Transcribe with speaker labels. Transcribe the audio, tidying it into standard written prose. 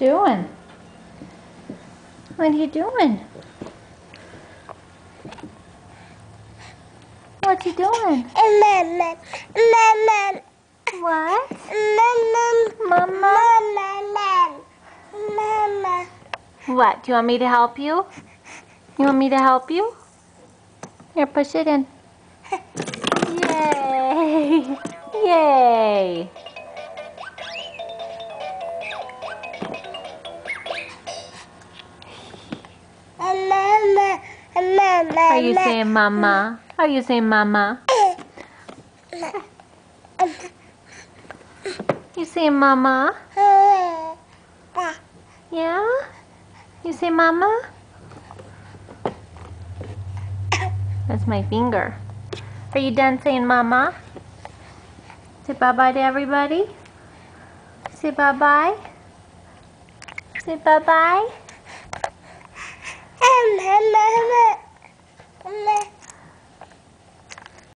Speaker 1: doing? What are you doing? What you doing? What? Mama? What? Do you want me to help you? You want me to help you? Here, push it in. Yay! Yay! Are you saying mama? Are you saying mama? You saying mama? Yeah? You say mama? That's my finger. Are you done saying mama? Say bye-bye to everybody. Say bye-bye. Say bye-bye.